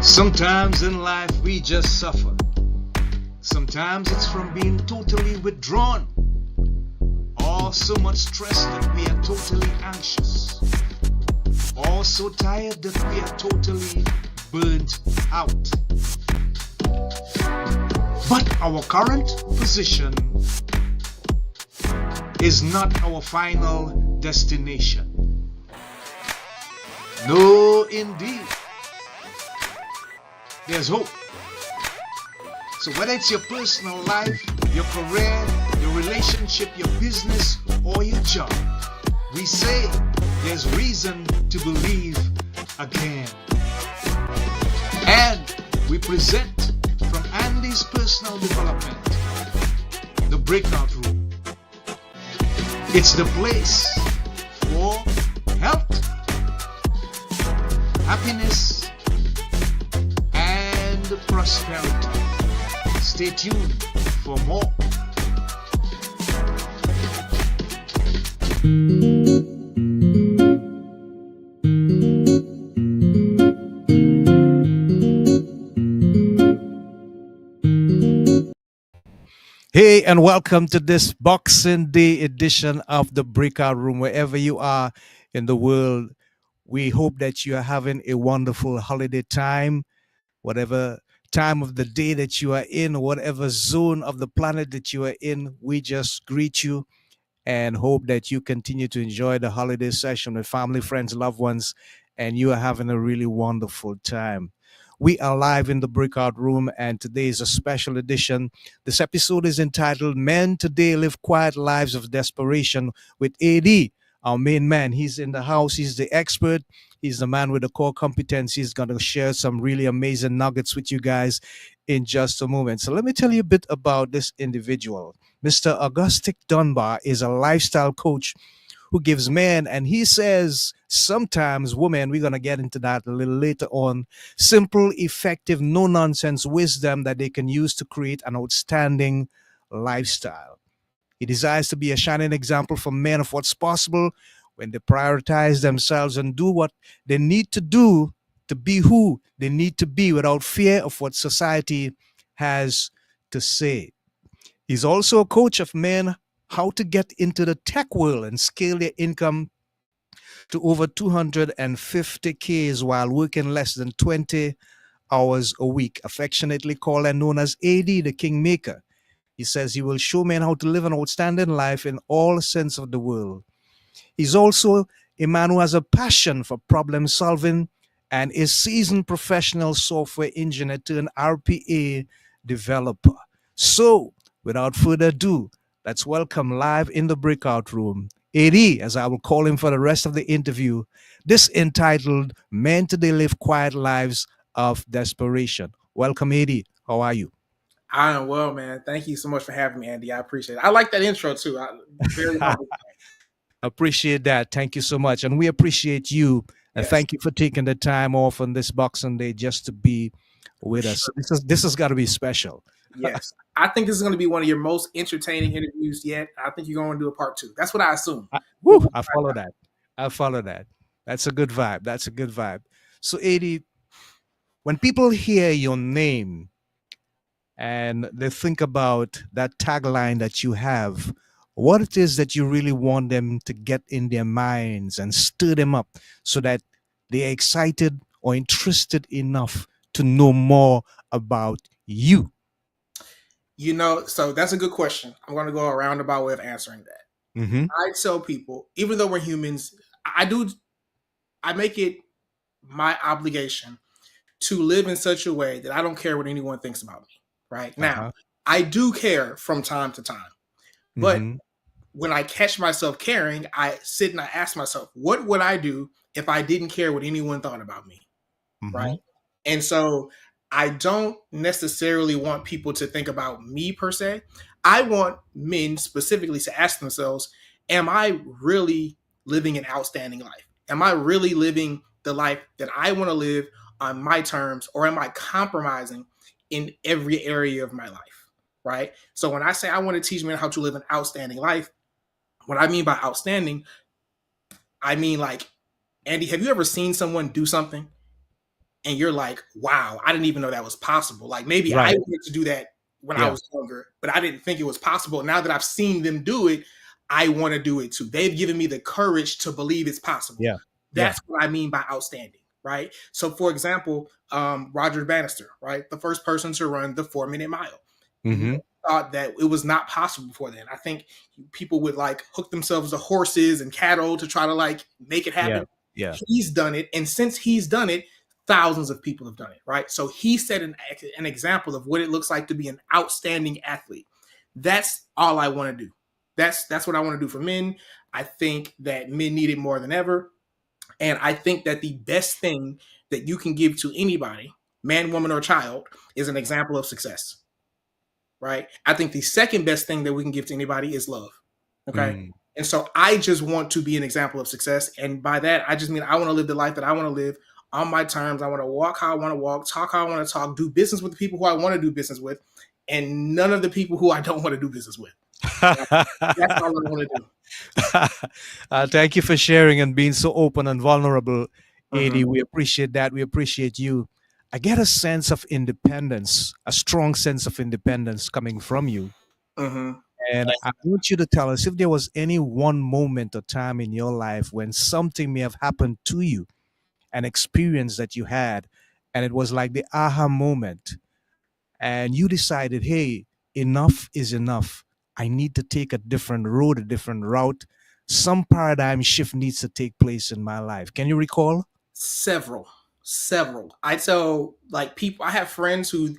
Sometimes in life we just suffer. Sometimes it's from being totally withdrawn or so much stress that we are totally anxious or so tired that we are totally burnt out. But our current position is not our final destination. No, indeed. There's hope. So whether it's your personal life, your career, your relationship, your business, or your job, we say there's reason to believe again. And we present from Andy's personal development, the breakout room. It's the place for health, happiness, and prosperity. Stay tuned for more. Hey, and welcome to this Boxing Day edition of the Breakout Room. Wherever you are in the world, we hope that you are having a wonderful holiday time, whatever time of the day that you are in, whatever zone of the planet that you are in. We just greet you and hope that you continue to enjoy the holiday session with family, friends, loved ones, and you are having a really wonderful time. We are live in the breakout room, and today is a special edition. This episode is entitled Men Today Live Quiet Lives of Desperation with AD, our main man. He's in the house, he's the expert, he's the man with the core competence. He's going to share some really amazing nuggets with you guys in just a moment. So let me tell you a bit about this individual. Mr. Argustic Dunbar is a lifestyle coach who gives men, and he says sometimes women, we're going to get into that a little later on, simple, effective, no nonsense wisdom that they can use to create an outstanding lifestyle. He desires to be a shining example for men of what's possible when they prioritize themselves and do what they need to do to be who they need to be without fear of what society has to say. He's also a coach of men how to get into the tech world and scale their income to over 250Ks while working less than 20 hours a week, affectionately called and known as AD, the Kingmaker. He says he will show men how to live an outstanding life in all sense of the word. He's also a man who has a passion for problem solving and is seasoned professional software engineer turned RPA developer. So, without further ado, let's welcome live in the breakout room, AD, as I will call him for the rest of the interview, this entitled Men Today Live Quiet Lives of Desperation. Welcome, AD. How are you? I am well, man. Thank you so much for having me, Andy. I appreciate it. I like that intro too. Very humble. Appreciate that. Thank you so much. And we appreciate you. And Yes. thank you for taking the time off on this Boxing Day just to be with us. This has got to be special. Yes. I think this is going to be one of your most entertaining interviews yet. I think you're going to do a part two. That's what I assume. I follow that. I follow that. That's a good vibe. That's a good vibe. So, AD, when people hear your name and they think about that tagline that you have, what it is that you really want them to get in their minds and stir them up so that they're excited or interested enough to know more about you. So that's a good question. I'm going to go a roundabout way of answering that. Mm-hmm. I tell people, even though we're humans, I make it my obligation to live in such a way that I don't care what anyone thinks about me. Right now, I do care from time to time, but when I catch myself caring, I sit and I ask myself, what would I do if I didn't care what anyone thought about me? Right. And so I don't necessarily want people to think about me per se. I want men specifically to ask themselves, am I really living an outstanding life? Am I really living the life that I want to live on my terms, or am I compromising in every area of my life? Right. So when I say I want to teach men how to live an outstanding life, what I mean by outstanding, I mean like, Andy, have you ever seen someone do something and you're like, wow, I didn't even know that was possible. Like maybe I Right. wanted to do that when I Yeah. was younger, but I didn't think it was possible. Now that I've seen them do it, I want to do it too. They've given me the courage to believe it's possible. Yeah. Yeah. That's what I mean by outstanding, right? So, for example, Roger Bannister, right, the first person to run the 4 minute mile. Mm-hmm. Thought that it was not possible before then. I think people would like hook themselves to horses and cattle to try to like make it Yeah. happen. Yeah. He's done it, and since he's done it, thousands of people have done it, right? So he set an example of what it looks like to be an outstanding athlete. That's all I want to do. That's what I want to do for men. I think that men need it more than ever, and I think that the best thing that you can give to anybody, man, woman, or child, is an example of success, right? I think the second best thing that we can give to anybody is love. Okay. Mm. And so I just want to be an example of success. And by that, I just mean I want to live the life that I want to live on my terms. I want to walk how I want to walk, talk how I want to talk, do business with the people who I want to do business with, and none of the people who I don't want to do business with. That's all I want to do. Thank you for sharing and being so open and vulnerable, Mm-hmm. AD. We appreciate that. We appreciate you. I get a sense of independence, a strong sense of independence coming from you. Mm-hmm. And I want you to tell us if there was any one moment or time in your life when something may have happened to you, an experience that you had, and it was like the aha moment, and you decided, hey, enough is enough. I need to take a different road, a different route. Some paradigm shift needs to take place in my life. Can you recall? Several. I tell like people, I have friends who,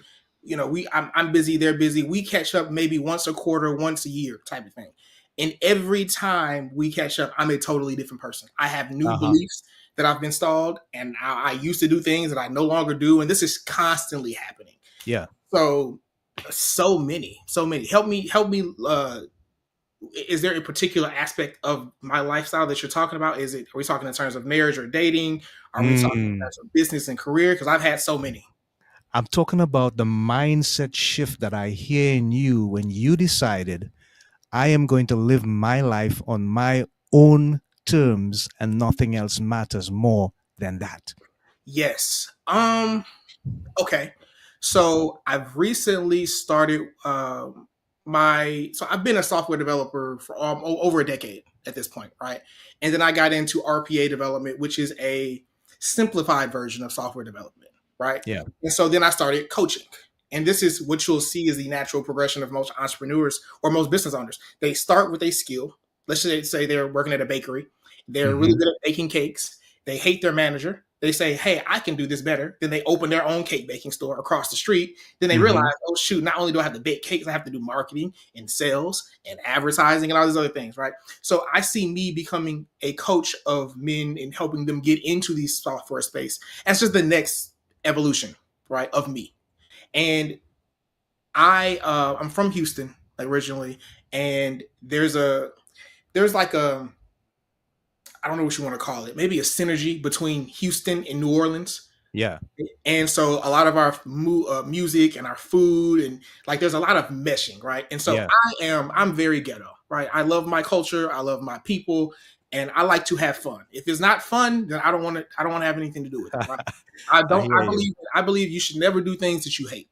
I'm busy, they're busy. We catch up maybe once a quarter, once a year type of thing. And every time we catch up, I'm a totally different person. I have new Uh huh. beliefs that I've installed, and I used to do things that I no longer do. And this is constantly happening. Yeah. So, so many. Help me. Is there a particular aspect of my lifestyle that you're talking about? Are we talking in terms of marriage or dating? Are we talking in Mm. terms of business and career? Because I've had so many. I'm talking about the mindset shift that I hear in you when you decided I am going to live my life on my own terms and nothing else matters more than that. Yes. Okay. So I've recently started so I've been a software developer for over a decade at this point, right? And then I got into RPA development, which is a simplified version of software development, right? Yeah. And so then I started coaching. And this is what you'll see is the natural progression of most entrepreneurs or most business owners. They start with a skill. Let's just say they're working at a bakery. They're really Hmm. good at baking cakes. They hate their manager. They say, hey, I can do this better. Then they open their own cake baking store across the street. Then they realize, Hmm. oh, shoot, not only do I have to bake cakes, I have to do marketing and sales and advertising and all these other things, right? So I see me becoming a coach of men and helping them get into these software space. That's just the next evolution, right, of me. And I'm from Houston originally, and there's like a I don't know what you want to call it, maybe a synergy between Houston and New Orleans. Yeah. And so a lot of our music and our food and like there's a lot of meshing, right? And so Yeah. I'm very ghetto, right? I love my culture, I love my people, and I like to have fun. If it's not fun, then I don't want to have anything to do with it, right? I hear you. I believe you should never do things that you hate,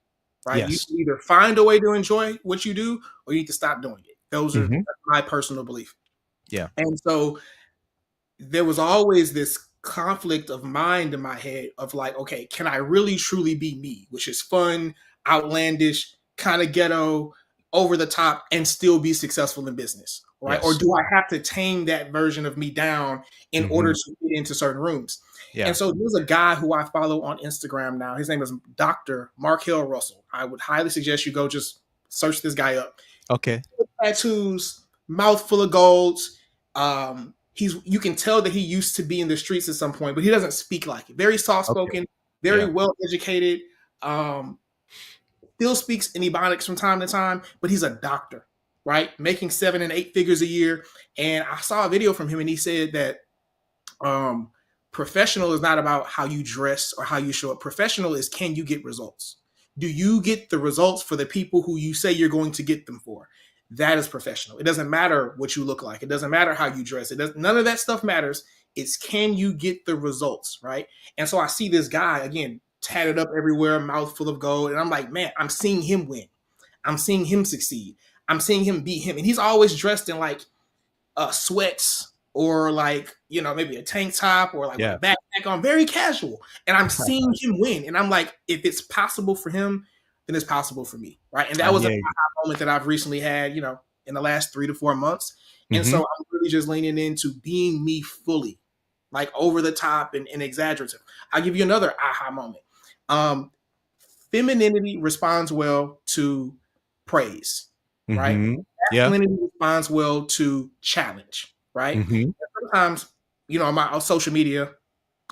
right? You Yes. should either find a way to enjoy what you do or you need to stop doing it. Hmm. That's my personal belief. Yeah. And so there was always this conflict of mind in my head of like, okay, can I really truly be me, which is fun, outlandish, kind of ghetto, over the top, and still be successful in business, right? Or Yes. do I have to tame that version of me down in order Hmm. to get into certain rooms? And Yeah. so there's a guy who I follow on Instagram now. His name is Dr. Mark Hill Russell. I would highly suggest you go just search this guy up. Okay. Tattoos, mouth full of golds. You can tell that he used to be in the streets at some point, but he doesn't speak like it. Very soft Okay. spoken, very Yeah. well educated. Um, Still speaks in Ebonics from time to time, but he's a doctor, right? Making 7 and 8 figures a year. And I saw a video from him, and he said that um, professional is not about how you dress or how you show up. Professional is, can you get results? Do you get the results for the people who you say you're going to get them for? That is professional. It doesn't matter what you look like. It doesn't matter how you dress. None of that stuff matters It's can you get the results, right? And so I see this guy again, tatted up everywhere, mouth full of gold, and I'm like, man, I'm seeing him win. I'm seeing him succeed. I'm seeing him beat him, and he's always dressed in like sweats or like maybe a tank top or like with a Yeah. backpack on, very casual. And I'm seeing him win, and I'm like, if it's possible for him, then it's possible for me, right? And I that was a hear you. moment that I've recently had, in the last 3 to 4 months. And so Mm-hmm. I'm really just leaning into being me fully, like over the top and exaggerative. I'll give you another aha moment. Um, Femininity responds well to praise, right? Mm-hmm. Yeah. Masculinity responds well to challenge, right? Mm-hmm. And sometimes, on my social media,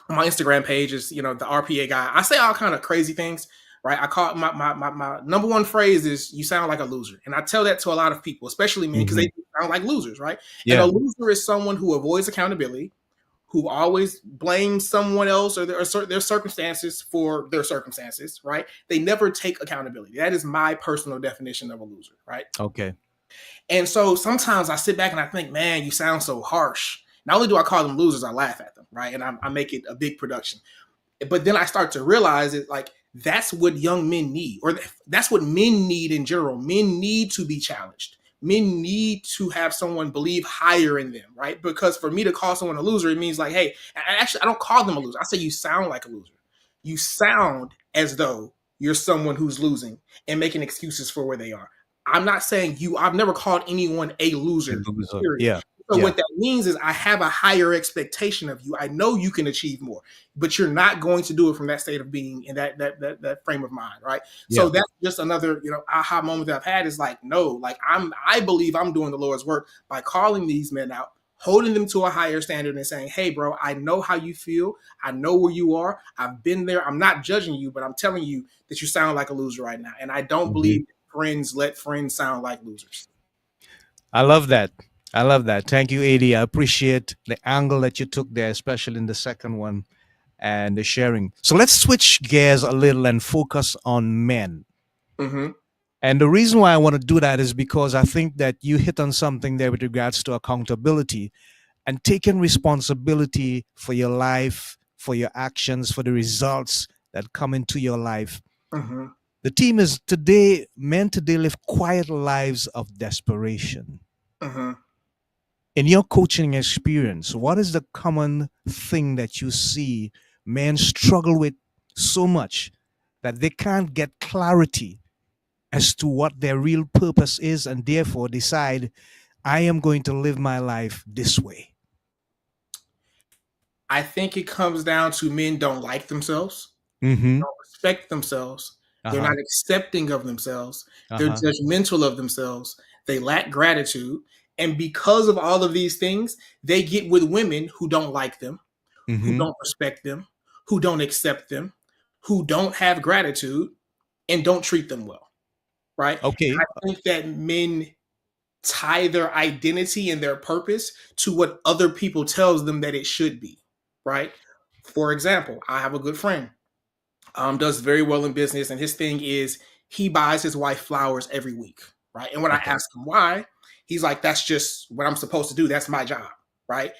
on my Instagram page is, the RPA guy. I say all kind of crazy things, right? I call it my number one phrase is you sound like a loser. And I tell that to a lot of people, especially men, because Mm-hmm. they sound like losers, right? And a Yeah. loser is someone who avoids accountability, who always blames someone else or their circumstances for their circumstances, right? They never take accountability. That is my personal definition of a loser, right? Okay. And so sometimes I sit back and I think, man, you sound so harsh. Not only do I call them losers, I laugh at them, right? And I make it a big production. But then I start to realize it like that's what young men need, or that's what men need in general. Men need to be challenged. Men need to have someone believe higher in them, right? Because for me to call someone a loser, it means like, hey, actually, I don't call them a loser. I say you sound like a loser. You sound as though you're someone who's losing and making excuses for where they are. I'm not saying you, I've never called anyone a loser, period. Yeah. So Yeah. what that means is I have a higher expectation of you. I know you can achieve more, but you're not going to do it from that state of being in that frame of mind, right? Yeah. So that's just another, aha moment that I've had is like, no, like I believe I'm doing the Lord's work by calling these men out, holding them to a higher standard and saying, hey, bro, I know how you feel. I know where you are. I've been there. I'm not judging you, but I'm telling you that you sound like a loser right now. And I don't Mm-hmm. believe friends let friends sound like losers. I love that. I love that. Thank you, AD. I appreciate the angle that you took there, especially in the second one and the sharing. So let's switch gears a little and focus on men. Mm-hmm. And the reason why I want to do that is because I think that you hit on something there with regards to accountability and taking responsibility for your life, for your actions, for the results that come into your life. Mm-hmm. The theme is today, men today live quiet lives of desperation. Mm-hmm. In your coaching experience, what is the common thing that you see men struggle with so much that they can't get clarity as to what their real purpose is and therefore decide, I am going to live my life this way? I think it comes down to men don't like themselves, Mm-hmm. don't respect themselves, they're Uh-huh. not accepting of themselves, they're Uh-huh. judgmental of themselves, they lack gratitude. And because of all of these things, they get with women who don't like them, who Mm-hmm. don't respect them, who don't accept them, who don't have gratitude, and don't treat them well, right? Okay. I think that men tie their identity and their purpose to what other people tells them that it should be, right? For example, I have a good friend, does very well in business, and his thing is he buys his wife flowers every week, right? And when I Okay. ask him why, he's like, "That's just what I'm supposed to do. That's my job," right? Right.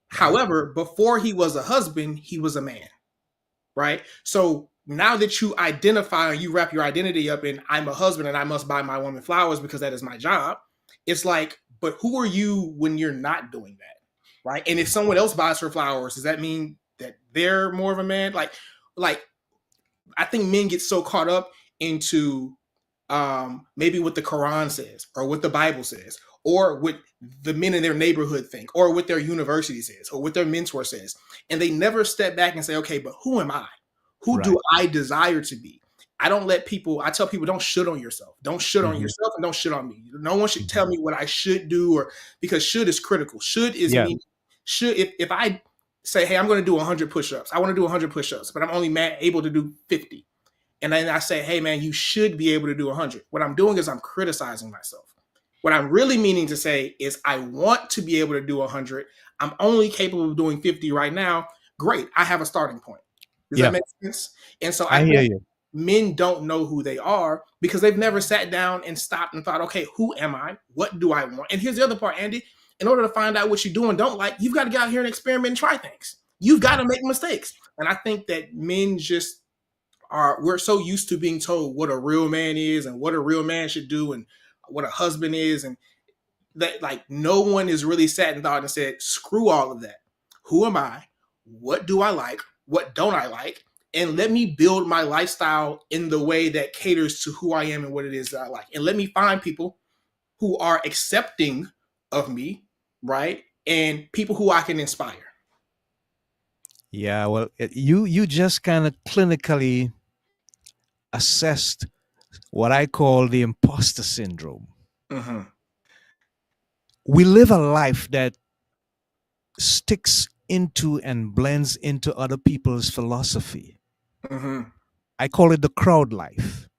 However, before he was a husband, he was a man, right? So now that you identify and you wrap your identity up in I'm a husband and I must buy my woman flowers because that is my job, it's like, but who are you when you're not doing that? Right. And if someone else buys her flowers, does that mean that they're more of a man? Like I think men get so caught up into maybe what the Quran says or what the Bible says or what the men in their neighborhood think or what their university says or what their mentor says. And they never step back and say, okay, but who am I? Who do Right. I desire to be? I tell people, don't shit on yourself. Don't shit on Mm-hmm. yourself and don't shit on me. No one should tell Mm-hmm. me what I should do or because should is critical. Should is Yeah. me. Should, if I say, hey, I'm going to do 100 push-ups, I want to do 100 push-ups, but I'm only able to do 50. And then I say, hey, man, you should be able to do 100. What I'm doing is I'm criticizing myself. What I'm really meaning to say is I want to be able to do 100. I'm only capable of doing 50 right now. Great. I have a starting point. Does that Yeah. make sense? And so I I hear think you. men don't know who they are because they've never sat down and stopped and thought, okay, who am I? What do I want? And here's the other part, Andy. in order to find out what you do and don't like, you've got to get out here and experiment and try things. You've got to make mistakes. And I think that men just we're so used to being told what a real man is and what a real man should do and what a husband is. And that, like, no one has really sat and thought and said, screw all of that. Who am I? What do I like? What don't I like? And let me build my lifestyle in the way that caters to who I am and what it is that I like. And let me find people who are accepting of me, right? And people who I can inspire. Yeah, well, you just kind of clinically assessed what I call the imposter syndrome. Mm-hmm. We live a life that sticks into and blends into other people's philosophy. Mm-hmm. I call it the crowd life.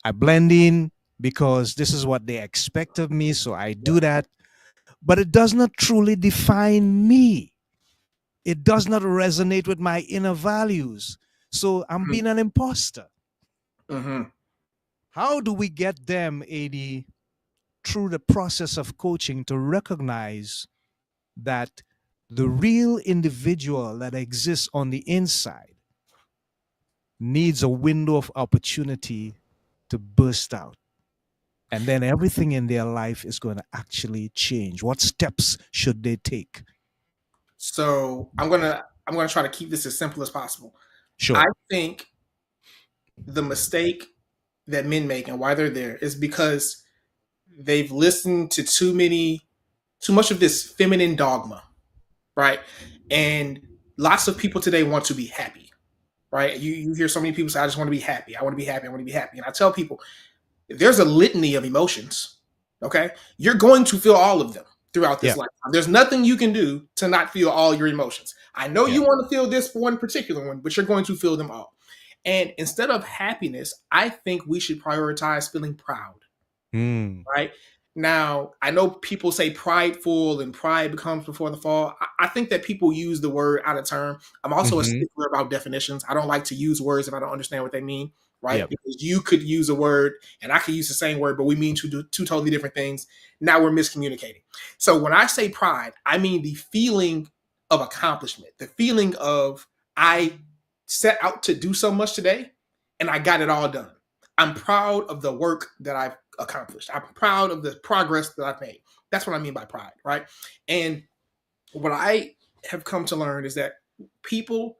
I blend in because this is what they expect of me, so I do that. But it does not truly define me. It does not resonate with my inner values. So I'm being an imposter. Mm-hmm. How do we get them, AD, through the process of coaching to recognize that the real individual that exists on the inside needs a window of opportunity to burst out? And then everything in their life is going to actually change. What steps should they take? So I'm gonna try to keep this as simple as possible. Sure. I think the mistake that men make and why they're there is because they've listened to too much of this feminine dogma, right? And lots of people today want to be happy, right? You hear so many people say, I just want to be happy. I want to be happy. I want to be happy. And I tell people, there's a litany of emotions, okay? You're going to feel all of them throughout this lifetime. There's nothing you can do to not feel all your emotions. I know you want to feel this one particular one, but you're going to feel them all. And instead of happiness, I think we should prioritize feeling proud, right? Now, I know people say prideful and pride becomes before the fall. I think that people use the word out of term. I'm also a stickler about definitions. I don't like to use words if I don't understand what they mean, right? Yep. Because you could use a word and I could use the same word, but we mean two totally different things. Now we're miscommunicating. So when I say pride, I mean the feeling of accomplishment, the feeling of I set out to do so much today and I got it all done. I'm proud of the work that I've accomplished. I'm proud of the progress that I've made. That's what I mean by pride, right? And what I have come to learn is that people,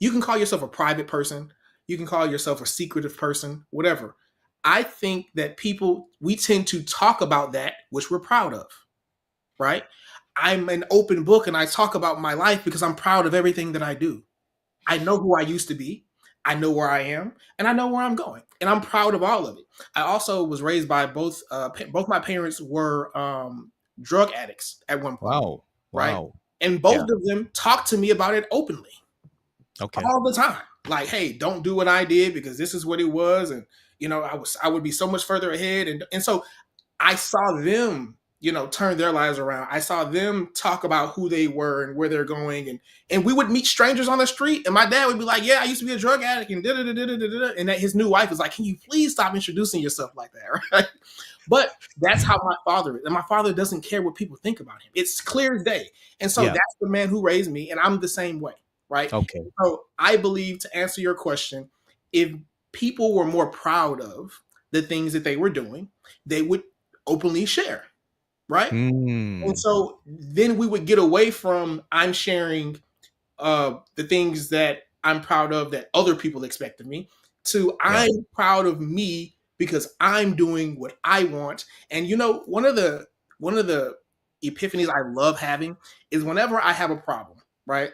you can call yourself a private person, you can call yourself a secretive person, whatever. I think that people, we tend to talk about that which we're proud of, right? I'm an open book and I talk about my life because I'm proud of everything that I do. I know who I used to be. I know where I am and I know where I'm going and I'm proud of all of it. I also was raised by both my parents were drug addicts at one point. Wow. Right. Wow. And both of them talked to me about it openly. Okay. All the time. Like, hey, don't do what I did because this is what it was. And, you know, I would be so much further ahead. And so I saw them, you know, turn their lives around. I saw them talk about who they were and where they're going. And we would meet strangers on the street and my dad would be like, yeah, I used to be a drug addict and and that his new wife was like, can you please stop introducing yourself like that? Right? But that's how my father is. And my father doesn't care what people think about him. It's clear as day. And so that's the man who raised me. And I'm the same way. Right. Okay. So I believe, to answer your question, if people were more proud of the things that they were doing, they would openly share. Right. And so then we would get away from I'm sharing the things that I'm proud of that other people expect of me to I'm proud of me because I'm doing what I want. And, you know, one of the epiphanies I love having is whenever I have a problem. Right.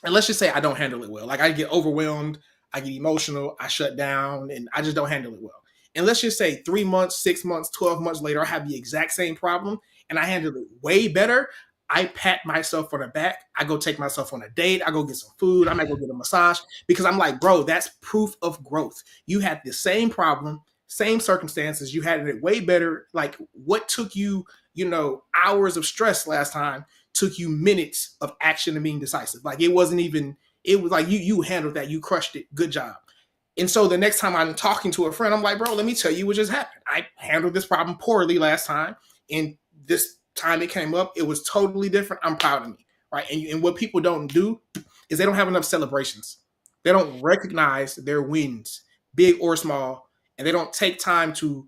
And let's just say I don't handle it well. Like I get overwhelmed, I get emotional, I shut down, and I just don't handle it well. And let's just say 3 months, 6 months, 12 months later, I have the exact same problem and I handle it way better. I pat myself on the back. I go take myself on a date. I go get some food. I might go get a massage because I'm like, bro, that's proof of growth. You had the same problem, same circumstances. You had it way better. Like what took you, you know, hours of stress last time took you minutes of action and being decisive. Like it was like you handled that. You crushed it. Good job. And so the next time I'm talking to a friend, I'm like, bro, let me tell you what just happened. I handled this problem poorly last time. And this time it came up, it was totally different. I'm proud of me, right? And what people don't do is they don't have enough celebrations. They don't recognize their wins, big or small, and they don't take time to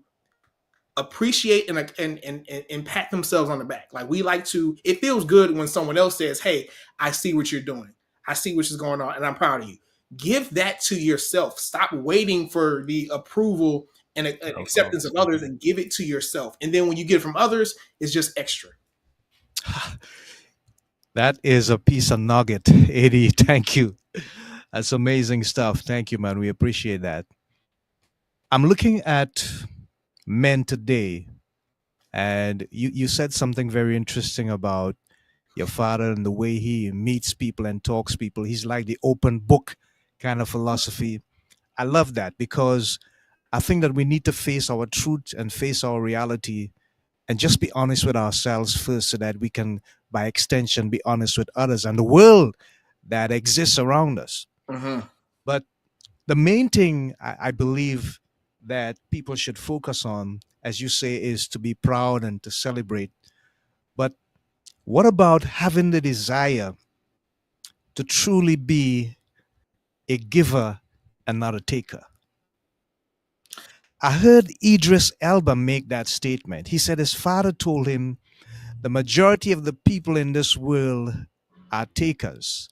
appreciate and pat themselves on the back. Like we like to, it feels good when someone else says, "Hey, I see what you're doing. I see what is going on, and I'm proud of you." Give that to yourself. Stop waiting for the approval and acceptance of others, and give it to yourself. And then when you get it from others, it's just extra. That is a piece of nugget, Eddie. Thank you. That's amazing stuff. Thank you, man. We appreciate that. I'm looking at men today, and you said something very interesting about your father and the way he meets people and talks people. He's like the open book kind of philosophy. I love that because I think that we need to face our truth and face our reality and just be honest with ourselves first so that we can, by extension, be honest with others and the world that exists around us. Mm-hmm. But the main thing I believe that people should focus on, as you say, is to be proud and to celebrate. But what about having the desire to truly be a giver and not a taker? I heard Idris Elba make that statement. He said his father told him the majority of the people in this world are takers.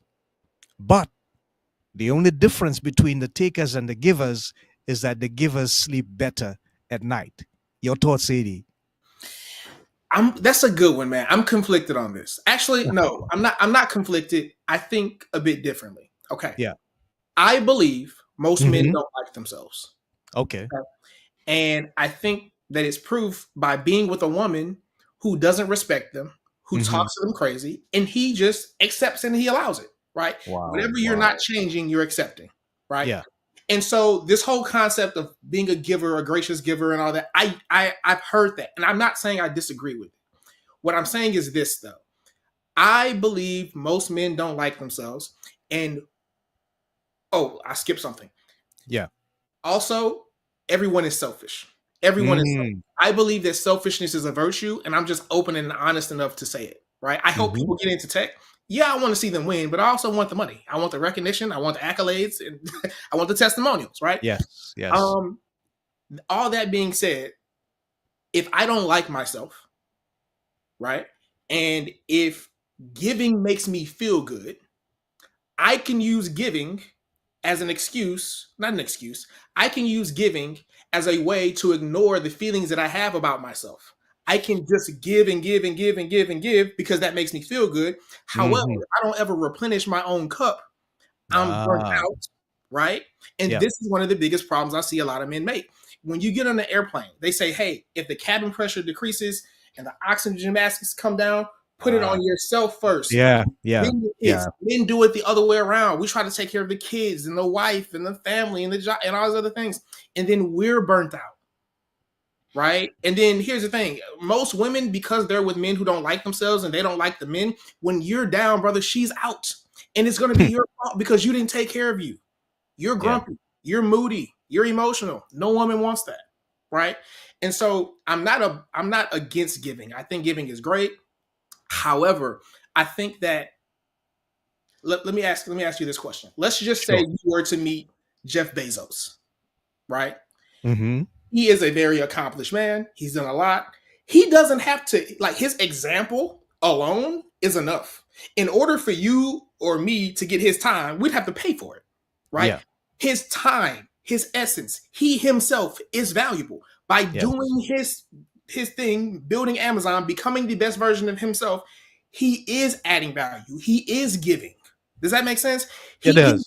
But the only difference between the takers and the givers is that the givers sleep better at night. Your thoughts, Sadie? That's a good one, man. I'm conflicted on this. Actually, no, I'm not. I'm not conflicted. I think a bit differently. Okay. Yeah. I believe most men don't like themselves. Okay. And I think that it's proof by being with a woman who doesn't respect them, who talks to them crazy, and he just accepts and he allows it, right? Wow. Whatever you're not changing, you're accepting, right? Yeah. And so this whole concept of being a giver, a gracious giver, and all that, I've heard that, and I'm not saying I disagree with it. What I'm saying is this, though. I believe most men don't like themselves, and I skipped something. Yeah. Also, everyone is selfish. Everyone is selfish. I believe that selfishness is a virtue, and I'm just open and honest enough to say it, right? I hope people get into tech. Yeah, I want to see them win, but I also want the money. I want the recognition. I want the accolades, and I want the testimonials, right? Yes, yes. All that being said, if I don't like myself, right, and if giving makes me feel good, I can use giving as an excuse, not an excuse. I can use giving as a way to ignore the feelings that I have about myself. I can just give and give and give and give and give because that makes me feel good. However, I don't ever replenish my own cup. I'm burnt out, right? And this is one of the biggest problems I see a lot of men make. When you get on an airplane, they say, hey, if the cabin pressure decreases and the oxygen masks come down, put it on yourself first. Yeah. Men do it the other way around. We try to take care of the kids and the wife and the family and the job and all those other things. And then we're burnt out. Right. And then here's the thing. Most women, because they're with men who don't like themselves and they don't like the men, when you're down, brother, she's out. And it's going to be your fault because you didn't take care of you. You're grumpy. You're moody. You're emotional. No woman wants that. Right. And so I'm not against giving. I think giving is great. However, I think that let me ask you this question. Let's just say you were to meet Jeff Bezos, right? He is a very accomplished man. He's done a lot. He doesn't have to, like, his example alone is enough. In order for you or me to get his time, we'd have to pay for it, right? Yeah. His time, his essence, he himself is valuable. By doing his thing, building Amazon, becoming the best version of himself, he is adding value. He is giving. Does that make sense? It does.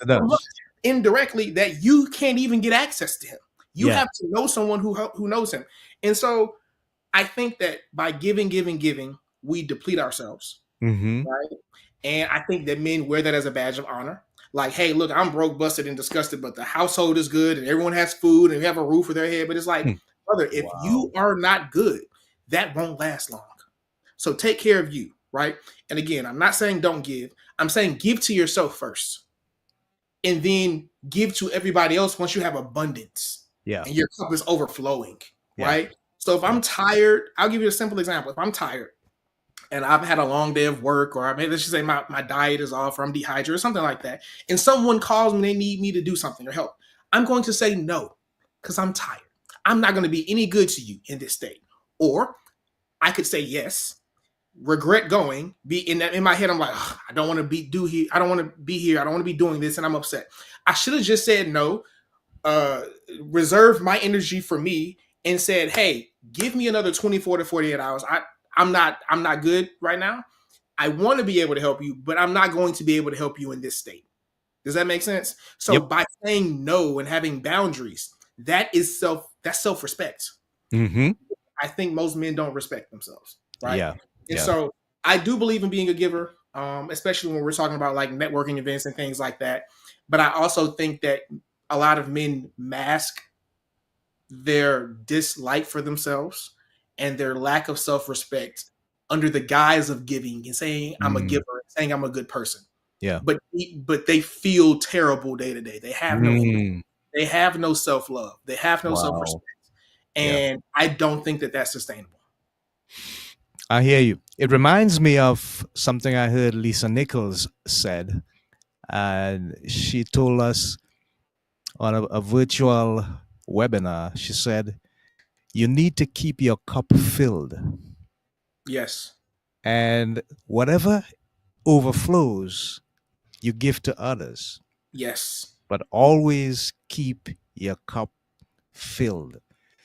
Indirectly, that you can't even get access to him. You have to know someone who knows him. And so I think that by giving, we deplete ourselves. Right? And I think that men wear that as a badge of honor. Like, hey, look, I'm broke, busted, and disgusted, but the household is good and everyone has food and we have a roof over their head. But it's like, brother, if you are not good, that won't last long. So take care of you, right? And again, I'm not saying don't give. I'm saying give to yourself first. And then give to everybody else once you have abundance. Yeah. And your cup is overflowing, right? So if I'm tired, I'll give you a simple example. If I'm tired and I've had a long day of work, or maybe let's just say my diet is off, or I'm dehydrated, or something like that, and someone calls me, they need me to do something or help, I'm going to say no because I'm tired. I'm not going to be any good to you in this state. Or I could say yes, regret going, be in my head, I'm like, I don't want to be do here, I don't want to be here, I don't want to be doing this, and I'm upset. I should have just said no, reserved my energy for me, and said, hey, give me another 24 to 48 hours. I'm not good right now. I want to be able to help you, but I'm not going to be able to help you in this state. Does that make sense? So Yep. by saying no and having boundaries, that's self-respect. Mm-hmm. I think most men don't respect themselves, right? Yeah. And Yeah. so I do believe in being a giver, especially when we're talking about like networking events and things like that. But I also think that a lot of men mask their dislike for themselves and their lack of self-respect under the guise of giving and saying I'm a Mm. giver, saying I'm a good person. Yeah. But they feel terrible day to day. They have no empathy. Mm. They have no self-love. They have no self-respect. Wow. Yeah. And I don't think that that's sustainable. I hear you. It reminds me of something I heard Lisa Nichols said, and she told us on a virtual webinar. She said, "You need to keep your cup filled, Yes. and whatever overflows, you give to others, Yes. but always keep your cup filled."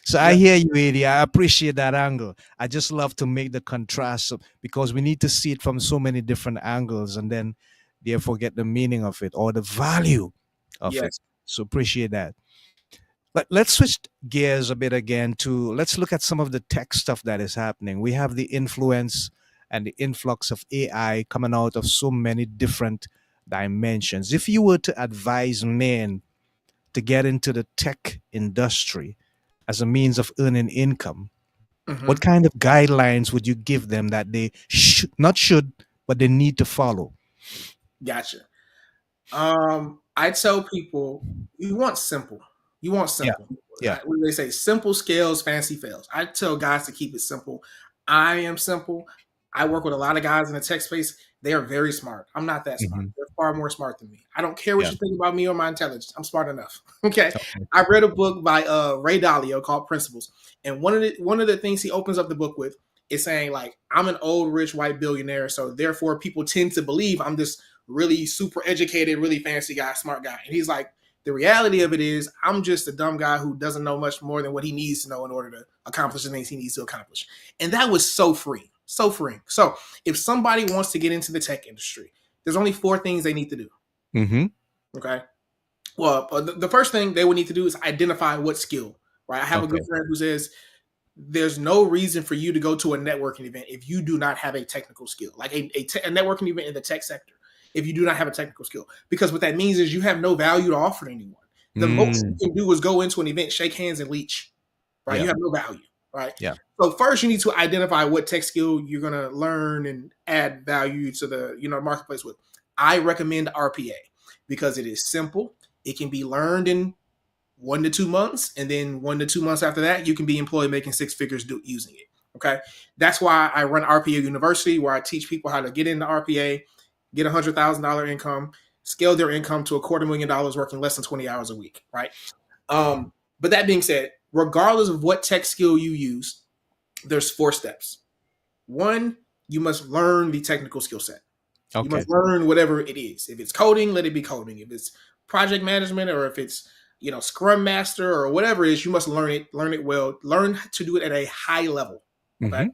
So I Yep. hear you, Eddie. I appreciate that angle. I just love to make the contrast because we need to see it from so many different angles and then therefore get the meaning of it or the value of it. Yes. So appreciate that. But let's switch gears a bit again to let's look at some of the tech stuff that is happening. We have the influence and the influx of AI coming out of so many different dimensions. If you were to advise men to get into the tech industry as a means of earning income, Hmm. what kind of guidelines would you give them that they should, but they need to follow? Gotcha. I tell people you want simple. You want Yeah, simple. yeah. What do they say? Simple scales, fancy fails. I tell guys to keep it simple. I am simple. I work with a lot of guys in the tech space. They are very smart. I'm not that smart. Hmm. They're far more smart than me. I don't care what Yeah. you think about me or my intelligence. I'm smart enough. Okay. Okay. I read a book by Ray Dalio called Principles, and one of the things he opens up the book with is saying like I'm an old rich white billionaire, so therefore people tend to believe I'm this really super educated, really fancy guy, smart guy. And he's like, the reality of it is, I'm just a dumb guy who doesn't know much more than what he needs to know in order to accomplish the things he needs to accomplish. And that was so free, so freeing. So if somebody wants to get into the tech industry, there's only 4 things they need to do. Mm-hmm. Okay. Well, the first thing they would need to do is identify what skill, right? I have a Okay. good friend who says, there's no reason for you to go to a networking event if you do not have a technical skill, like a networking event in the tech sector, if you do not have a technical skill. Because what that means is you have no value to offer to anyone. The most you Mm. can do is go into an event, shake hands, and leech, right? Yeah. You have no value, right? Yeah. So first you need to identify what tech skill you're going to learn and add value to the marketplace with. I recommend RPA because it is simple. It can be learned in 1 to 2 months, and then 1 to 2 months after that, you can be employed making 6 figures using it. Okay, that's why I run RPA University, where I teach people how to get into RPA, get $100,000 income, scale their income to $250,000 working less than 20 hours a week. Right. But that being said, regardless of what tech skill you use, there's 4 steps. 1, you must learn the technical skill set. You Okay. must learn whatever it is. If it's coding, let it be coding. If it's project management, or if it's Scrum Master or whatever it is, you must learn it well, learn to do it at a high level. Okay. Mm-hmm.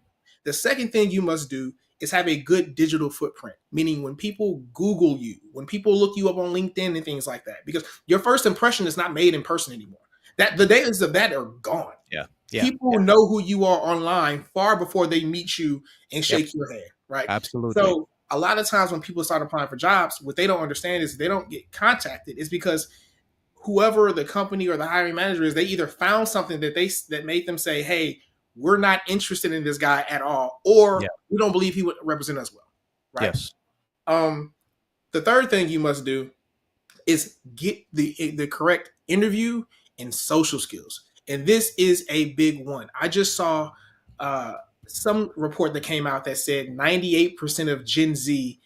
The second thing you must do is have a good digital footprint, meaning when people Google you, when people look you up on LinkedIn and things like that, because your first impression is not made in person anymore. That the days of that are gone. Yeah. Yeah. People Yeah. know who you are online far before they meet you and Yep. shake your hand, right? Absolutely. So a lot of times when people start applying for jobs, what they don't understand is they don't get contacted is because whoever the company or the hiring manager is, they either found something that made them say, "Hey, we're not interested in this guy at all," Yeah. or "We don't believe he would represent us well." Right. Yes. Um, the third thing you must do is get the correct interview and social skills, and this is a big one. I just saw some report that came out that said 98% of Gen Z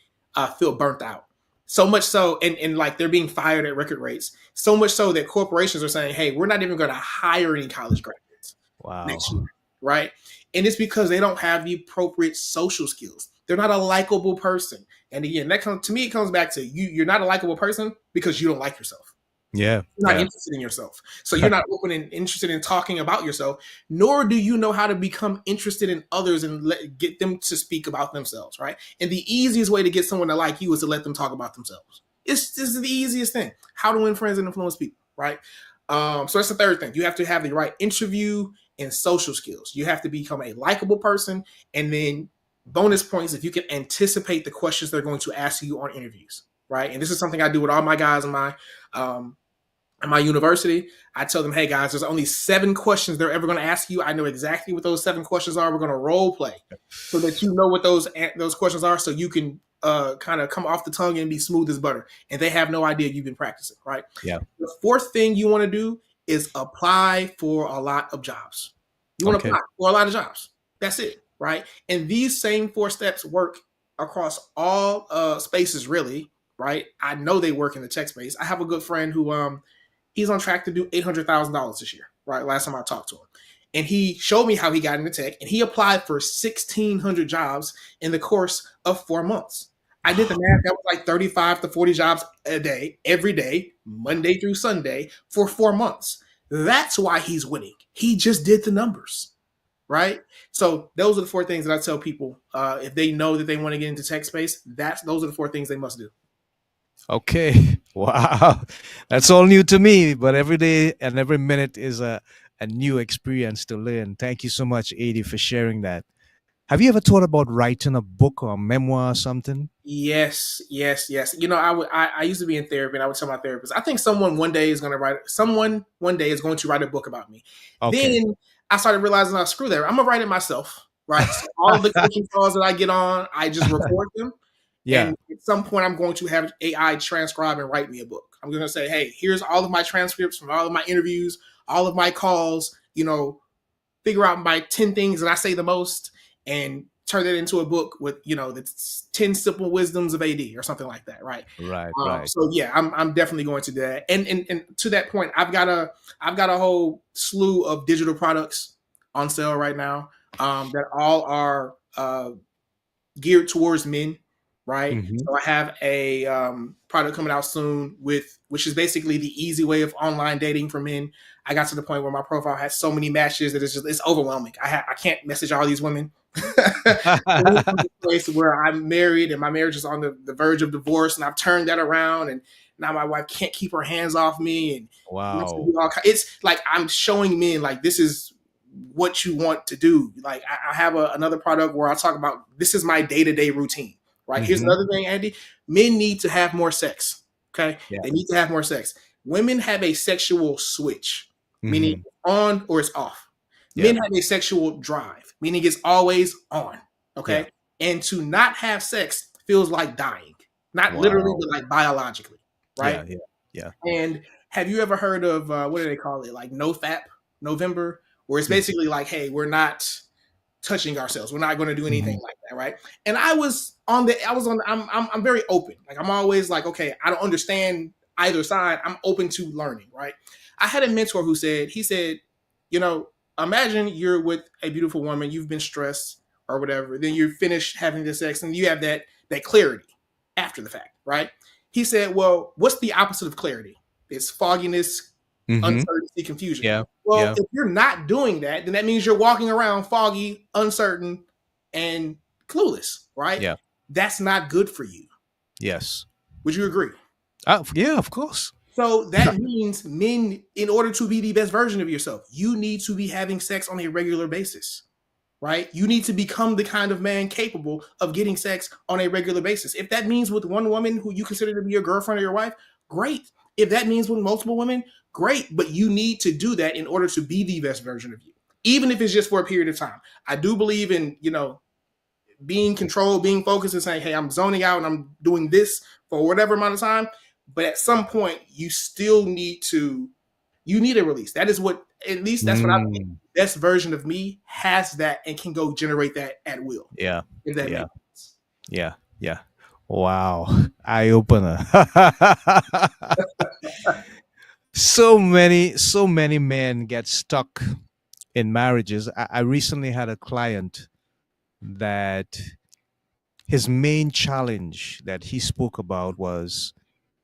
feel burnt out. So much so, and like they're being fired at record rates. So much so that corporations are saying, "Hey, we're not even going to hire any college graduates next year," Wow. right? And it's because they don't have the appropriate social skills. They're not a likable person. And again, that comes to me. It comes back to you. You're not a likable person because you don't like yourself. Yeah. You're not Yeah. interested in yourself. So you're not open and interested in talking about yourself, nor do you know how to become interested in others and get them to speak about themselves, right? And the easiest way to get someone to like you is to let them talk about themselves. This is the easiest thing. How to win friends and influence people, right? So that's the third thing. You have to have the right interview and social skills. You have to become a likable person, and then bonus points if you can anticipate the questions they're going to ask you on interviews, right? And this is something I do with all my guys in my um, at my university. I tell them, hey guys, there's only 7 questions they're ever going to ask you. I know exactly what those 7 questions are. We're going to role play so that you know what those questions are, so you can kind of come off the tongue and be smooth as butter. And they have no idea you've been practicing, right? Yeah. The fourth thing you want to do is apply for a lot of jobs. You want to apply for a lot of jobs. That's it, right? And these same 4 steps work across all spaces, really, right? I know they work in the tech space. I have a good friend who he's on track to do $800,000 this year, right? Last time I talked to him. And he showed me how he got into tech, and he applied for 1,600 jobs in the course of 4 months. I did the math. That was like 35 to 40 jobs a day, every day, Monday through Sunday for 4 months. That's why he's winning. He just did the numbers, right? So those are the 4 things that I tell people if they know that they want to get into tech space. Those are the 4 things they must do. Okay. Wow. That's all new to me, but every day and every minute is a new experience to learn. Thank you so much, Adi, for sharing that. Have you ever thought about writing a book or a memoir or something? Yes, yes, yes. You know, I used to be in therapy, and I would tell my therapist, I think someone one day is going to write a book about me. Okay. Then I started realizing, oh, screw that. I'm gonna write it myself, right? So all the coaching calls that I get on, I just record them, Yeah. and at some point, I'm going to have AI transcribe and write me a book. I'm going to say, hey, here's all of my transcripts from all of my interviews, all of my calls. You know, figure out my 10 things that I say the most and turn it into a book with, the 10 simple wisdoms of AD or something like that. Right. Right. Right. So yeah, I'm definitely going to do that. And to that point, I've got a whole slew of digital products on sale right now that all are geared towards men, right? Hmm. So I have a product coming out soon which is basically the easy way of online dating for men. I got to the point where my profile has so many matches that it's overwhelming. I can't message all these women. A place where I'm married and my marriage is on the verge of divorce, and I've turned that around, and now my wife can't keep her hands off me, and Wow. it's like I'm showing men like this is what you want to do. Like I have another product where I talk about this is my day-to-day routine, right? Here's Hmm. another thing, Andy. Men need to have more sex. Okay. Yeah. They need to have more sex. Women have a sexual switch, meaning Hmm. on or it's off. Yeah. Men have a sexual drive, meaning it's always on. Yeah. Okay. And to not have sex feels like dying, not literally, Wow. but like biologically, right? Yeah. Yeah. Yeah. And have you ever heard of what do they call it? Like NoFap, November, where it's Mhm. basically like, hey, we're not touching ourselves. We're not going to do anything Mhm. like that, right? And I'm very open. Like I'm always like, okay, I don't understand either side. I'm open to learning, right? I had a mentor who said, you know, imagine you're with a beautiful woman, you've been stressed or whatever, then you finish having the sex and you have that clarity after the fact, right? He said, well, what's the opposite of clarity? It's fogginess, Mhm. uncertainty, confusion. Yeah. Well, Yeah. if you're not doing that, then that means you're walking around foggy, uncertain, and clueless, right? Yeah. That's not good for you. Yes. Would you agree? Yeah, of course. So that means men, in order to be the best version of yourself, you need to be having sex on a regular basis, right? You need to become the kind of man capable of getting sex on a regular basis. If that means with one woman who you consider to be your girlfriend or your wife, great. If that means with multiple women, great. But you need to do that in order to be the best version of you, even if it's just for a period of time. I do believe in, being controlled, being focused, and saying, hey, I'm zoning out and I'm doing this for whatever amount of time. But at some point, you still need to You need a release. That is what, at least that's what I think. Mm. The best version of me has that and can go generate that at will. Yeah. If that Yeah. makes sense. Yeah. Yeah. Wow. Eye opener. So many men get stuck in marriages. I recently had a client that his main challenge that he spoke about was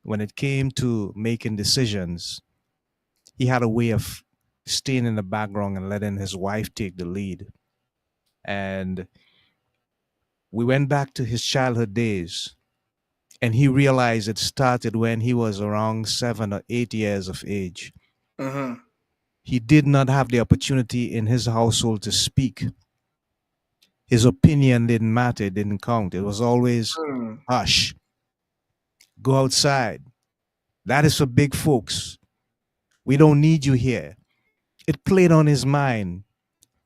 when it came to making decisions, he had a way of staying in the background and letting his wife take the lead. And we went back to his childhood days, and he realized it started when he was around 7 or 8 years of age. Mm-hmm. He did not have the opportunity in his household to speak. His opinion didn't matter, it didn't count. It was always Mm. hush, go outside. That is for big folks. We don't need you here. It played on his mind,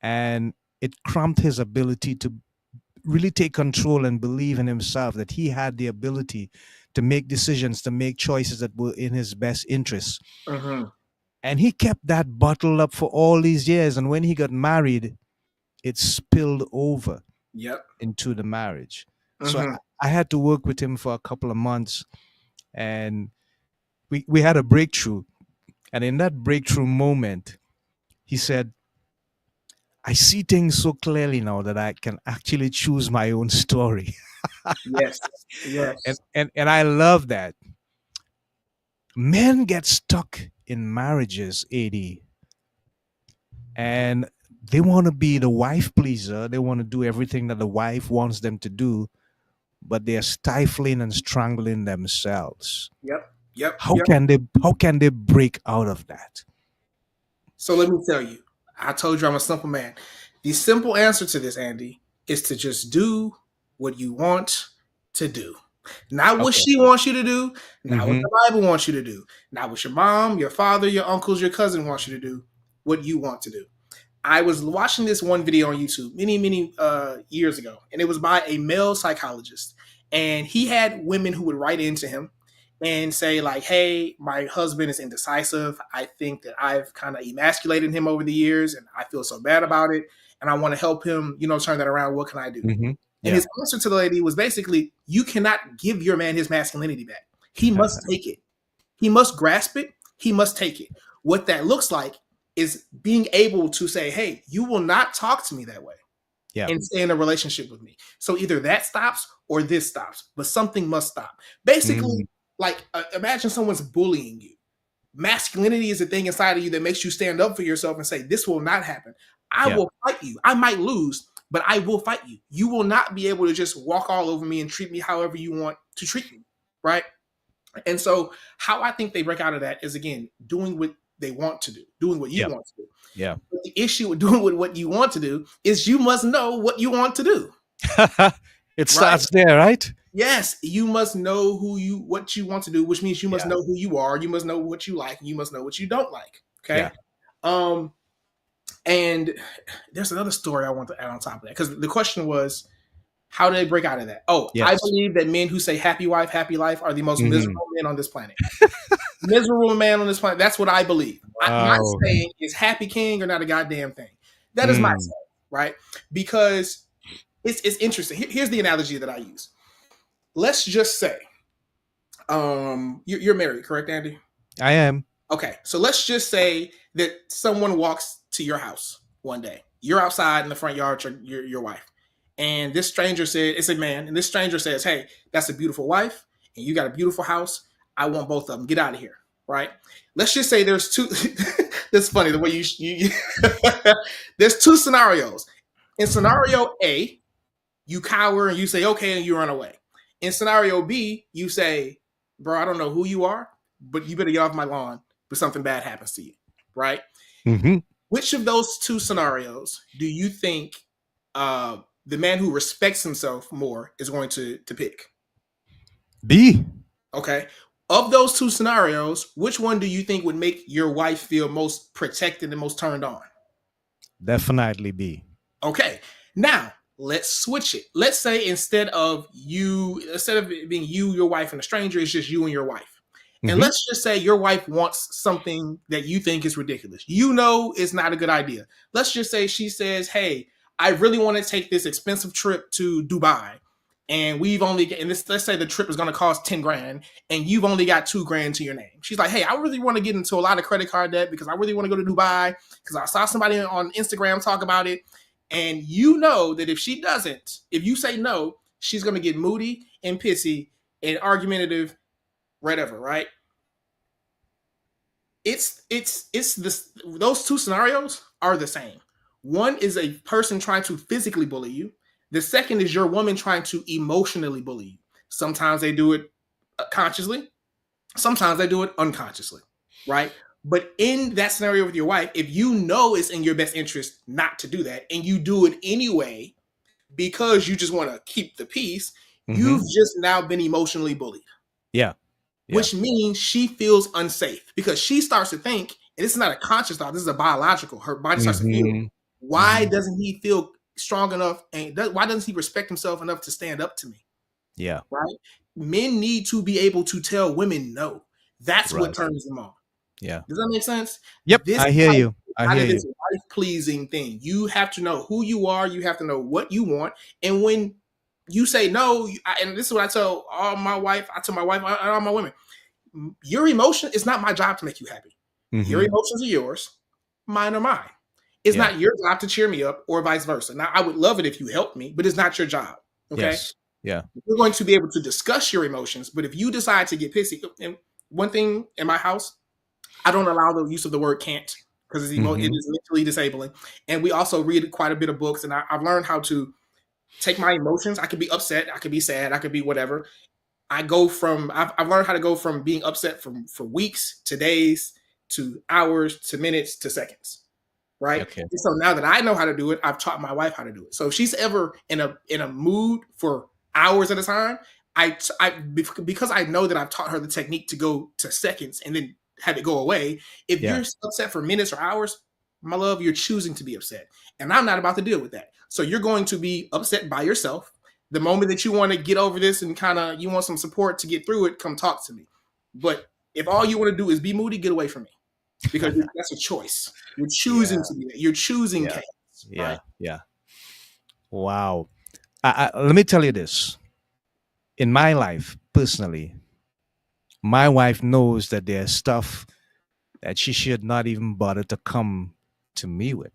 and it cramped his ability to really take control and believe in himself that he had the ability to make decisions, to make choices that were in his best interests. Mm-hmm. And he kept that bottled up for all these years. And when he got married, it spilled over Yep. into the marriage. So Mm-hmm. I had to work with him for a couple of months, and we had a breakthrough. And in that breakthrough moment, he said, I see things so clearly now that I can actually choose my own story. Yes. and, Yes. and and I love that. Men get stuck in marriages, AD, and they want to be the wife pleaser. They want to do everything that the wife wants them to do, but they're stifling and strangling themselves. Yep. Yep. How Yep. can they break out of that? So let me tell you, I told you I'm a simple man. The simple answer to this, Andy, is to just do what you want to do. Not what Okay. she wants you to do, not what Mm-hmm. the Bible wants you to do, not what your mom, your father, your uncles, your cousin wants you to do, what you want to do. I was watching this one video on YouTube many years ago, and it was by a male psychologist. And he had women who would write into him and say, like, hey, my husband is indecisive. I think that I've kind of emasculated him over the years, and I feel so bad about it. And I want to help him, turn that around. What can I do? Mm-hmm. And Yeah. his answer to the lady was basically, you cannot give your man his masculinity back. He must take it. He must grasp it. He must take it. What that looks like is being able to say, hey, you will not talk to me that way. Yeah. And stay in a relationship with me. So either that stops or this stops, but something must stop. Basically, like imagine someone's bullying you. Masculinity is a thing inside of you that makes you stand up for yourself and say, this will not happen. I will fight you. I might lose, but I will fight you. You will not be able to just walk all over me and treat me however you want to treat me, right? And so how I think they break out of that is, again, doing what they want to do, doing what you want to do. Yeah. But the issue with doing what you want to do is you must know what you want to do. It starts there, right? Yes, you must know what you want to do, which means you must know who you are. You must know what you like, and you must know what you don't like. Okay. Yeah. And there's another story I want to add on top of that, because the question was, how do they break out of that? Oh, yes. I believe that men who say happy wife, happy life are the most miserable men on this planet. Miserable man on this planet. That's what I believe. My saying is happy king or not a goddamn thing. That is my saying, right? Because it's interesting. Here's the analogy that I use. Let's just say, you're married, correct, Andy? I am. Okay, so let's just say that someone walks to your house one day. You're outside in the front yard, your wife. And this stranger said, it's a man, and this stranger says, hey, that's a beautiful wife, and you got a beautiful house. I want both of them. Get out of here, right? Let's just say there's two. That's funny, the way you there's two scenarios. In scenario A, you cower and you say, okay, and you run away. In scenario B, you say, bro, I don't know who you are, but you better get off my lawn if something bad happens to you, right? Mm-hmm. Which of those two scenarios do you think the man who respects himself more is going to pick? B. Okay. Of those two scenarios, which one do you think would make your wife feel most protected and most turned on? Definitely B. Okay. Now, let's switch it. Let's say instead of it being you, your wife, and a stranger, it's just you and your wife. And let's just say your wife wants something that you think is ridiculous. You know it's not a good idea. Let's just say she says, "Hey, I really want to take this expensive trip to Dubai, and we've only and this let's say the trip is going to cost 10 grand, and you've only got 2 grand to your name." She's like, "Hey, I really want to get into a lot of credit card debt because I really want to go to Dubai because I saw somebody on Instagram talk about it." And you know that if she doesn't, if you say no, she's going to get moody and pissy and argumentative, whatever, right? It's this those two scenarios are the same. One is a person trying to physically bully you. The second is your woman trying to emotionally bully you. Sometimes they do it consciously, sometimes they do it unconsciously, right? But in that scenario with your wife, if you know it's in your best interest not to do that and you do it anyway because you just want to keep the peace, you've just now been emotionally bullied. Yeah. Which means she feels unsafe because she starts to think, and this is not a conscious thought, this is a biological. Her body starts to feel, why doesn't he feel strong enough and why doesn't he respect himself enough to stand up to me? Yeah. Right? Men need to be able to tell women no. That's what turns them on. Yeah. Does that make sense? Yep. I hear you. I hear this wife-pleasing thing. You have to know who you are. You have to know what you want. And when you say no, and this is what I tell all my wife, I tell my wife, all my women, your emotion, it's not my job to make you happy. Your emotions are yours, mine are mine. It's not your job to cheer me up or vice versa. Now, I would love it if you helped me, but it's not your job. Okay. Yes. Yeah. We're going to be able to discuss your emotions, but if you decide to get pissy, and one thing in my house, I don't allow the use of the word can't because it is mentally disabling. And we also read quite a bit of books, and I've learned how to take my emotions. I could be upset, I could be sad, I could be whatever. I've learned how to go from being upset for weeks to days to hours to minutes to seconds. Right. Okay. And so now that I know how to do it, I've taught my wife how to do it. So if she's ever in a mood for hours at a time, because I know that I've taught her the technique to go to seconds and then have it go away. If you're upset for minutes or hours, my love, you're choosing to be upset. And I'm not about to deal with that. So you're going to be upset by yourself. The moment that you want to get over this and kind of you want some support to get through it, come talk to me. But if all you want to do is be moody, get away from me. Because that's a choice. You're choosing to be that. You're choosing chaos. Yeah. Right? Yeah. Wow. Let me tell you this. In my life, personally, my wife knows that there's stuff that she should not even bother to come to me with.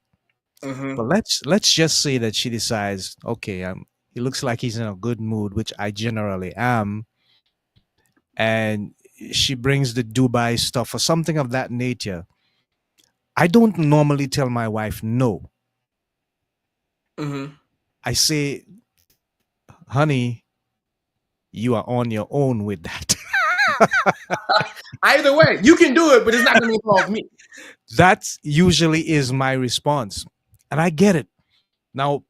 But let's just say that she decides, okay, he looks like he's in a good mood, which I generally am, and she brings the Dubai stuff or something of that nature. I don't normally tell my wife no. I say, honey, you are on your own with that. Either way, you can do it, but it's not going to involve me. That usually is my response. And I get it. Now,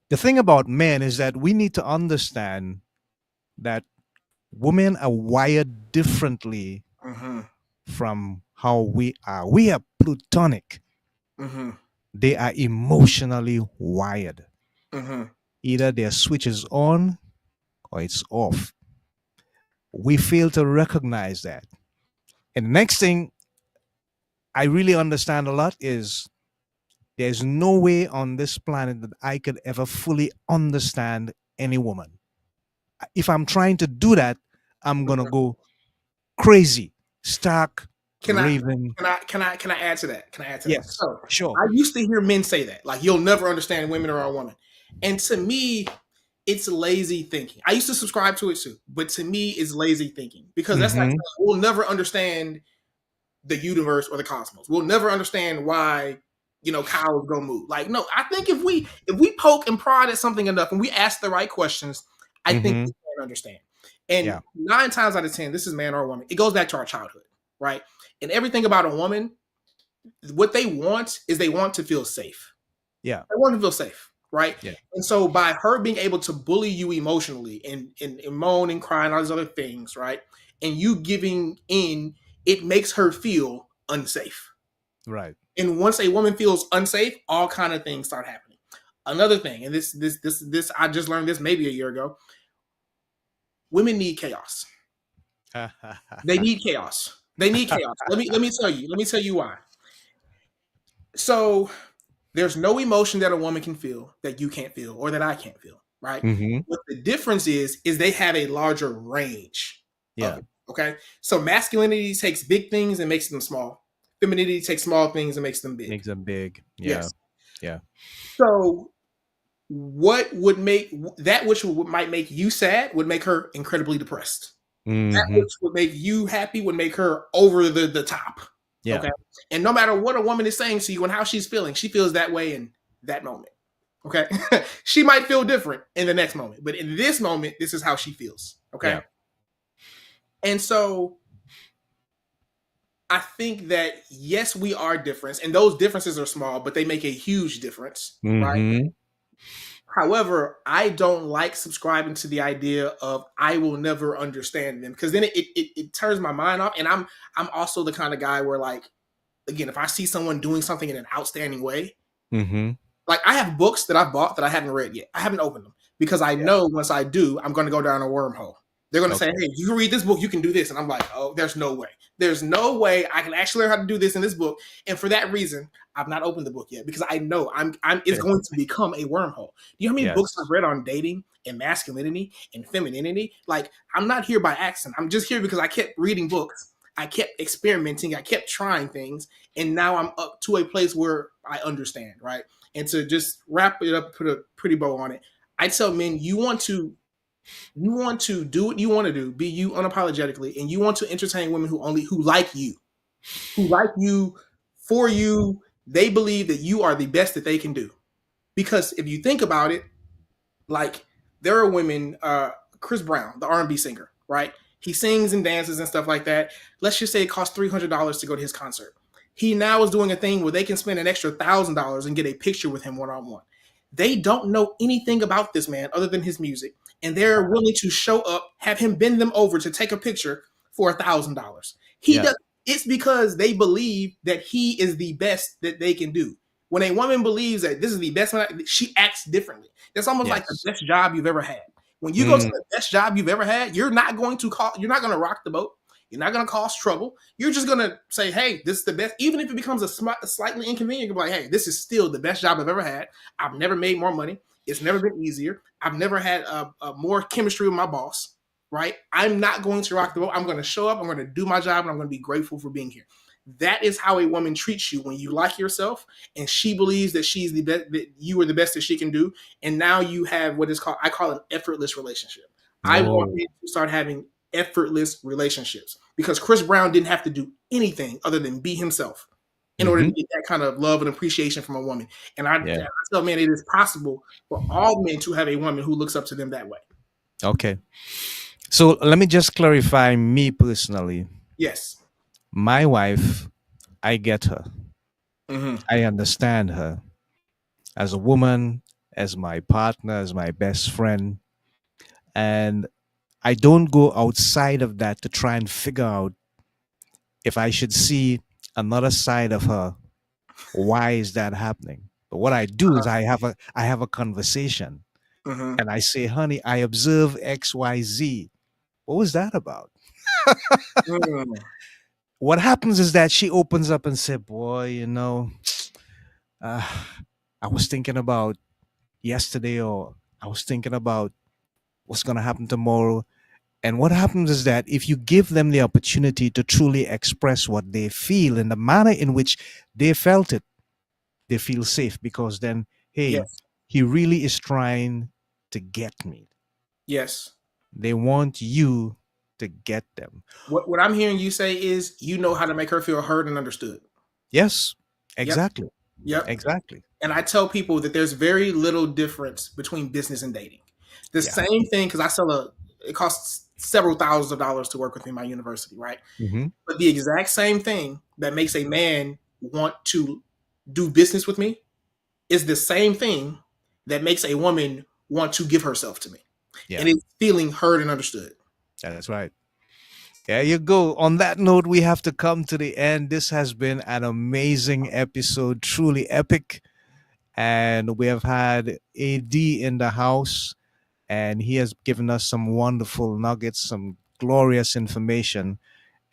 the thing about men is that we need to understand that women are wired differently from how we are. We are plutonic. They are emotionally wired. Either their switch is on or it's off. We fail to recognize that. And the next thing I really understand a lot is there's no way on this planet that I could ever fully understand any woman. If I'm trying to do that, I'm gonna go crazy, stark, raving. Can I add to that? Can I add to yes, that? So, sure. I used to hear men say that, like, you'll never understand women or a woman. And to me, it's lazy thinking. I used to subscribe to it too, but to me, it's lazy thinking because that's like, we'll never understand the universe or the cosmos. We'll never understand why, cows go moo. Like, no, I think if we poke and prod at something enough and we ask the right questions, I think we can understand. And 9 times out of 10, this is man or woman. It goes back to our childhood, right? And everything about a woman, what they want is they want to feel safe. Yeah. They want to feel safe, right? Yeah. And so by her being able to bully you emotionally and moan and cry and all these other things, right? And you giving in, it makes her feel unsafe. Right. And once a woman feels unsafe, all kind of things start happening. Another thing, and this I just learned this maybe a year ago. Women need chaos. They need chaos. They need chaos. Let me tell you. Let me tell you why. So there's no emotion that a woman can feel that you can't feel or that I can't feel, right? Hmm. What the difference is they have a larger range of Yeah. it. Okay. So masculinity takes big things and makes them small. Femininity takes small things and makes them big. Makes them big. Yeah. Yes. Yeah. So what would make that which might make you sad would make her incredibly depressed. That Hmm. which would make you happy would make her over the top. Yeah. Okay. And no matter what a woman is saying to you and how she's feeling, she feels that way in that moment. Okay. She might feel different in the next moment, but in this moment, this is how she feels. Okay. Yeah. And so I think that yes, we are different, and those differences are small, but they make a huge difference, right? Hmm. However, I don't like subscribing to the idea of I will never understand them because then it turns my mind off. And I'm also the kind of guy where like again, if I see someone doing something in an outstanding way, Hmm. like I have books that I've bought that I haven't read yet. I haven't opened them because I Yeah. know once I do, I'm going to go down a wormhole. They're going to say, Okay. "Hey, you can read this book, you can do this," and I'm like, "Oh, there's no way. There's no way I can actually learn how to do this in this book." And for that reason, I've not opened the book yet because I know I'm it's going to become a wormhole. Do you know how many books I've Yes. read on dating and masculinity and femininity? Like I'm not here by accident. I'm just here because I kept reading books. I kept experimenting. I kept trying things, and now I'm up to a place where I understand, right? And to just wrap it up, put a pretty bow on it, I tell men you want to do what you want to do, be you unapologetically, and you want to entertain women who like you for you. They believe that you are the best that they can do. Because if you think about it, like there are women, Chris Brown, the R&B singer, right? He sings and dances and stuff like that. Let's just say it costs $300 to go to his concert. He now is doing a thing where they can spend an extra $1,000 and get a picture with him one on one. They don't know anything about this man other than his music, and they're willing to show up, have him bend them over to take a picture for $1,000. He Yeah. does. It's because they believe that he is the best that they can do. When a woman believes that this is the best, she acts differently. That's almost like the Yes. best job you've ever had. When you go to Mm. the best job you've ever had, you're not going to rock the boat. You're not going to cause trouble. You're just going to say, hey, this is the best. Even if it becomes a slightly inconvenient, you're like, hey, this is still the best job I've ever had. I've never made more money. It's never been easier. I've never had a more chemistry with my boss, right? I'm not going to rock the boat. I'm going to show up. I'm going to do my job, and I'm going to be grateful for being here. That is how a woman treats you when you like yourself and she believes that she's the best, that you are the best that she can do. And now you have what is called, I call an effortless relationship. I want Oh. men to start having effortless relationships because Chris Brown didn't have to do anything other than be himself in order to Hmm. get that kind of love and appreciation from a woman. And I Yeah. tell men it is possible for all men to have a woman who looks up to them that way. Okay. So let me just clarify me personally. Yes. My wife, I get her. Mm-hmm. I understand her as a woman, as my partner, as my best friend. And I don't go outside of that to try and figure out if I should see another side of her. Why is that happening? But what I do is I have a conversation Mm-hmm. and I say, honey, I observe XYZ. What was that about? Mm-hmm. What happens is that she opens up and said, boy, uh, I was thinking about yesterday, or I was thinking about what's going to happen tomorrow. And what happens is that if you give them the opportunity to truly express what they feel in the manner in which they felt it, they feel safe because then, hey, Yes. he really is trying to get me. Yes. They want you to get them. What I'm hearing you say is you know how to make her feel heard and understood. Yes, Yep. exactly. Yep. Exactly. And I tell people that there's very little difference between business and dating. The Yeah. same thing, because it costs several thousands of dollars to work with me in my university, right? Hmm. But the exact same thing that makes a man want to do business with me is the same thing that makes a woman want to give herself to me. Yeah, And it's feeling heard and understood. that's right. There you go. On that note, we have to come to the end. This has been an amazing episode, truly epic. And we have had AD in the house, and he has given us some wonderful nuggets, some glorious information.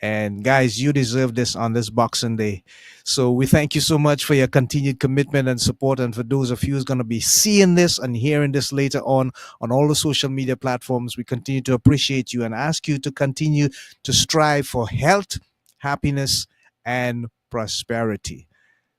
And guys, you deserve this on this Boxing Day. So we thank you so much for your continued commitment and support. And for those of you who's going to be seeing this and hearing this later on all the social media platforms, we continue to appreciate you and ask you to continue to strive for health, happiness, and prosperity.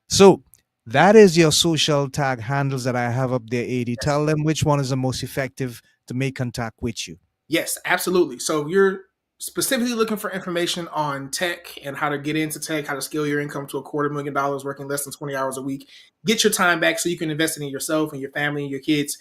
So that is your social tag handles that I have up there, AD. Yes. Tell them which one is the most effective to make contact with you. Yes, absolutely. So if you're specifically looking for information on tech and how to get into tech, how to scale your income to $250,000 working less than 20 hours a week, get your time back so you can invest in yourself and your family and your kids,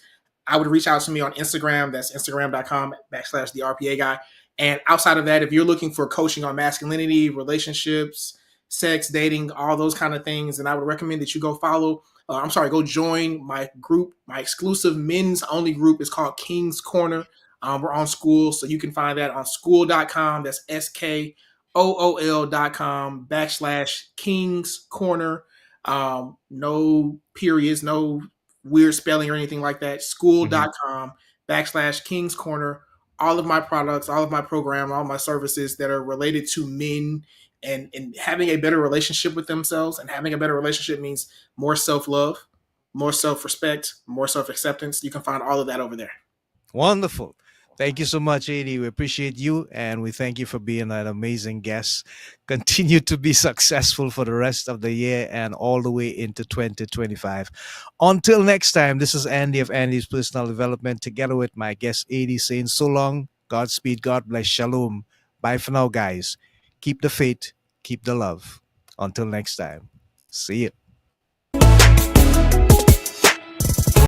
I would reach out to me on Instagram. That's instagram.com/the RPA guy. And outside of that, if you're looking for coaching on masculinity, relationships, sex, dating, all those kind of things, then I would recommend that you go go join my group. My exclusive men's only group is called King's Corner. We're on School, so you can find that on school.com. That's SKOOL.com/King's Corner. No periods, no weird spelling or anything like that. Mhm. School.com/King's Corner. All of my products, all of my program, all my services that are related to men and having a better relationship with themselves. And having a better relationship means more self-love, more self-respect, more self-acceptance. You can find all of that over there. Wonderful. Thank you so much, AD. We appreciate you and we thank you for being an amazing guest. Continue to be successful for the rest of the year and all the way into 2025. Until next time, this is Andy of Andy's Personal Development together with my guest, AD, saying so long, Godspeed, God bless, Shalom. Bye for now, guys. Keep the faith, keep the love. Until next time, see you.